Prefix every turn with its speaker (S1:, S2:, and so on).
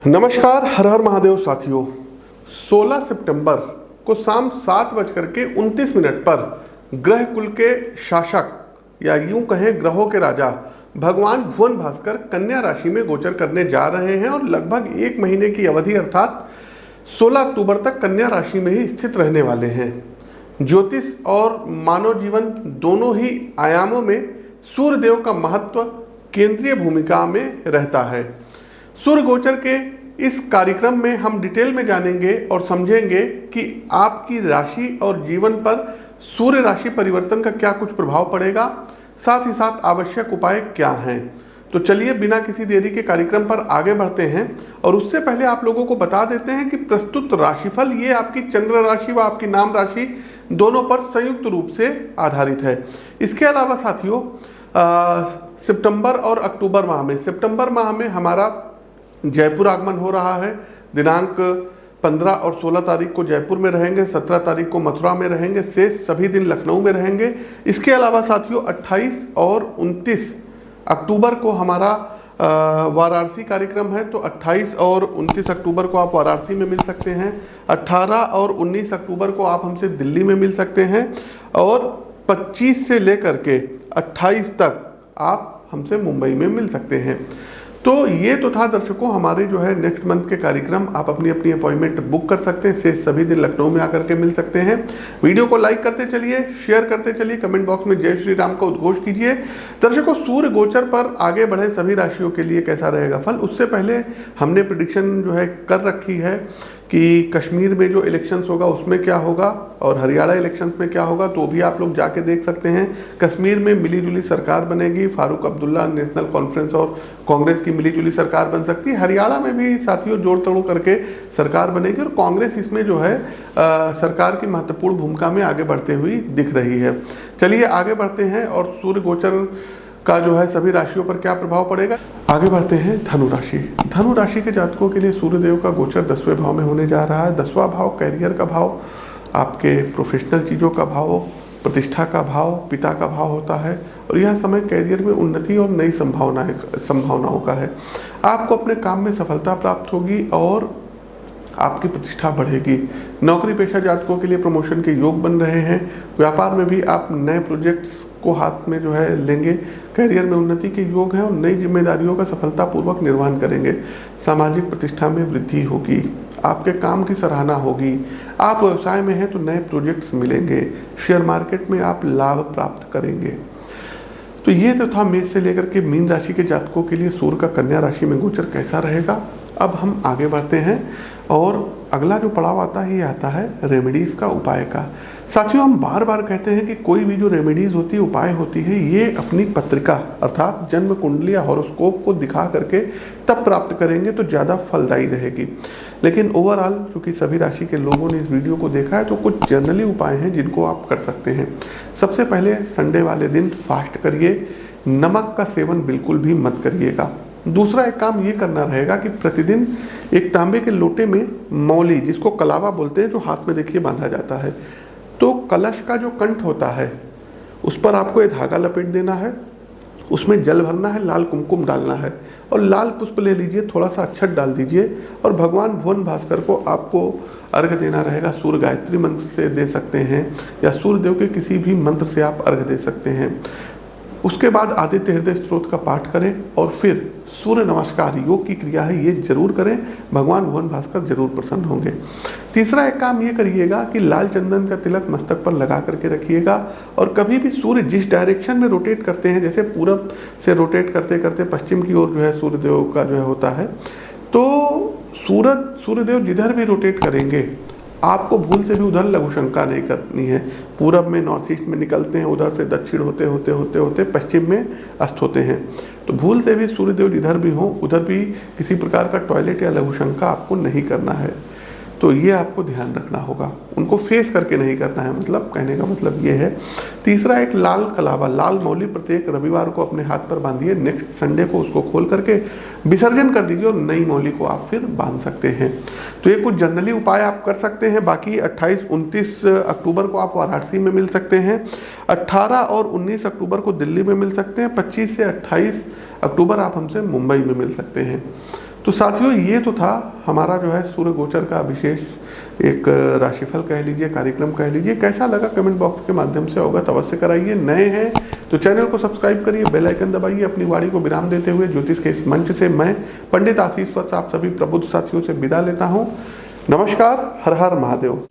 S1: नमस्कार, हर हर महादेव साथियों। 16 सितंबर को शाम 7:29 पर ग्रह कुल के शासक या यूं कहें ग्रहों के राजा भगवान भुवन भास्कर कन्या राशि में गोचर करने जा रहे हैं और लगभग एक महीने की अवधि अर्थात 16 अक्टूबर तक कन्या राशि में ही स्थित रहने वाले हैं। ज्योतिष और मानव जीवन दोनों ही आयामों में सूर्यदेव का महत्व केंद्रीय भूमिका में रहता है। सूर्य गोचर के इस कार्यक्रम में हम डिटेल में जानेंगे और समझेंगे कि आपकी राशि और जीवन पर सूर्य राशि परिवर्तन का क्या कुछ प्रभाव पड़ेगा, साथ ही साथ आवश्यक उपाय क्या हैं। तो चलिए बिना किसी देरी के कार्यक्रम पर आगे बढ़ते हैं और उससे पहले आप लोगों को बता देते हैं कि प्रस्तुत राशिफल ये आपकी चंद्र राशि व आपकी नाम राशि दोनों पर संयुक्त रूप से आधारित है। इसके अलावा साथियों सितंबर और अक्टूबर माह में, सितंबर माह में हमारा जयपुर आगमन हो रहा है। दिनांक 15 और 16 तारीख को जयपुर में रहेंगे, 17 तारीख को मथुरा में रहेंगे, शेष सभी दिन लखनऊ में रहेंगे। इसके अलावा साथियों 28 और 29 अक्टूबर को हमारा वाराणसी कार्यक्रम है, तो 28 और 29 अक्टूबर को आप वाराणसी में मिल सकते हैं। 18 और 19 अक्टूबर को आप हमसे दिल्ली में मिल सकते हैं और 25 से लेकर के 28 तक आप हमसे मुंबई में मिल सकते हैं। तो ये तो था दर्शकों हमारे जो है नेक्स्ट मंथ के कार्यक्रम। आप अपनी अपनी अपॉइंटमेंट बुक कर सकते हैं, से सभी दिन लखनऊ में आकर के मिल सकते हैं। वीडियो को लाइक करते चलिए, शेयर करते चलिए, कमेंट बॉक्स में जय श्री राम का उद्घोष कीजिए। दर्शकों सूर्य गोचर पर आगे बढ़े सभी राशियों के लिए कैसा रहेगा फल, उससे पहले हमने प्रेडिक्शन जो है कर रखी है कि कश्मीर में जो इलेक्शंस होगा उसमें क्या होगा और हरियाणा इलेक्शंस में क्या होगा, तो भी आप लोग जाके देख सकते हैं। कश्मीर में मिलीजुली सरकार बनेगी, फारूक अब्दुल्ला नेशनल कॉन्फ्रेंस और कांग्रेस की मिलीजुली सरकार बन सकती है। हरियाणा में भी साथियों जोड़ तोड़ करके सरकार बनेगी और कांग्रेस इसमें जो है सरकार की महत्वपूर्ण भूमिका में आगे बढ़ते हुई दिख रही है। चलिए आगे बढ़ते हैं और सूर्य गोचर का जो है सभी राशियों पर क्या प्रभाव पड़ेगा। आगे बढ़ते हैं धनु राशि। धनु राशि के जातकों के लिए सूर्यदेव का गोचर 10वें भाव में होने जा रहा है। 10वां भाव कैरियर का भाव, आपके प्रोफेशनल चीज़ों का भाव, प्रतिष्ठा का भाव, पिता का भाव होता है और यह समय कैरियर में उन्नति और नई संभावनाओं का है। आपको अपने काम में सफलता प्राप्त होगी और आपकी प्रतिष्ठा बढ़ेगी। नौकरी पेशा जातकों के लिए प्रमोशन के योग बन रहे हैं। व्यापार में भी आप नए प्रोजेक्ट्स को हाथ में जो है लेंगे। करियर में उन्नति के योग हैं और नई जिम्मेदारियों का सफलतापूर्वक निर्वहन करेंगे। सामाजिक प्रतिष्ठा में वृद्धि होगी, आपके काम की सराहना होगी। आप व्यवसाय में हैं तो नए प्रोजेक्ट्स मिलेंगे। शेयर मार्केट में आप लाभ प्राप्त करेंगे। तो ये तो था मेष से लेकर के मीन राशि के जातकों के लिए सूर्य का कन्या राशि में गोचर कैसा रहेगा। अब हम आगे बढ़ते हैं और अगला जो पड़ाव आता है ये आता है रेमेडीज़ का, उपाय का। साथियों हम बार बार कहते हैं कि कोई भी जो रेमेडीज़ होती है, उपाय होती है, ये अपनी पत्रिका अर्थात जन्म कुंडली या हॉरोस्कोप को दिखा करके तब प्राप्त करेंगे तो ज़्यादा फलदायी रहेगी। लेकिन ओवरऑल चूँकि सभी राशि के लोगों ने इस वीडियो को देखा है तो कुछ जनरली उपाय हैं जिनको आप कर सकते हैं। सबसे पहले संडे वाले दिन फास्ट करिए, नमक का सेवन बिल्कुल भी मत करिएगा। दूसरा एक काम ये करना रहेगा कि प्रतिदिन एक तांबे के लोटे में मौली, जिसको कलावा बोलते हैं, जो हाथ में देखिए बांधा जाता है, तो कलश का जो कंठ होता है उस पर आपको ये धागा लपेट देना है, उसमें जल भरना है, लाल कुमकुम डालना है और लाल पुष्प ले लीजिए, थोड़ा सा अक्षत डाल दीजिए और भगवान भुवन भास्कर को आपको अर्घ देना रहेगा। सूर्य गायत्री मंत्र से दे सकते हैं या सूर्यदेव के किसी भी मंत्र से आप अर्घ दे सकते हैं। उसके बाद आदित्य हृदय स्तोत्र का पाठ करें और फिर सूर्य नमस्कार योग की क्रिया है ये जरूर करें, भगवान भुवन भास्कर जरूर प्रसन्न होंगे। तीसरा एक काम ये करिएगा कि लाल चंदन का तिलक मस्तक पर लगा करके रखिएगा और कभी भी सूर्य जिस डायरेक्शन में रोटेट करते हैं, जैसे पूरब से रोटेट करते करते पश्चिम की ओर जो है सूर्यदेव का जो है होता है, तो सूर्यदेव जिधर भी रोटेट करेंगे आपको भूल से भी उधर लघु शंका नहीं करनी है। पूरब में नॉर्थ ईस्ट में निकलते हैं, उधर से दक्षिण होते होते होते होते पश्चिम में अस्त होते हैं, तो भूल से भी सूर्यदेव जिधर भी हो उधर भी किसी प्रकार का टॉयलेट या लघु शंका आपको नहीं करना है। तो ये आपको ध्यान रखना होगा, उनको फेस करके नहीं करना है, मतलब कहने का मतलब ये है। तीसरा एक लाल कलावा, लाल मौली प्रत्येक रविवार को अपने हाथ पर बांधिए, नेक्स्ट संडे को उसको खोल करके विसर्जन कर दीजिए और नई मौली को आप फिर बांध सकते हैं। तो ये कुछ जनरली उपाय आप कर सकते हैं। बाकी 28-29 अक्टूबर को आप वाराणसी में मिल सकते हैं, 18 और 19 अक्टूबर को दिल्ली में मिल सकते हैं, 25 से 28 अक्टूबर आप हमसे मुंबई में मिल सकते हैं। तो तो साथियों, ये तो था हमारा जो है सूर्य गोचर का विशेष एक राशिफल कह लीजिए, कार्यक्रम कह लीजिए। कैसा लगा कमेंट बॉक्स के माध्यम से अवगत अवश्य कराइए। नए हैं तो चैनल को सब्सक्राइब करिए, बेल आइकन दबाइए। अपनी वाणी को विराम देते हुए ज्योतिष के इस मंच से मैं पंडित आशीष वत्स आप सभी प्रबुद्ध साथियों से विदा लेता हूँ। नमस्कार। हर हर महादेव।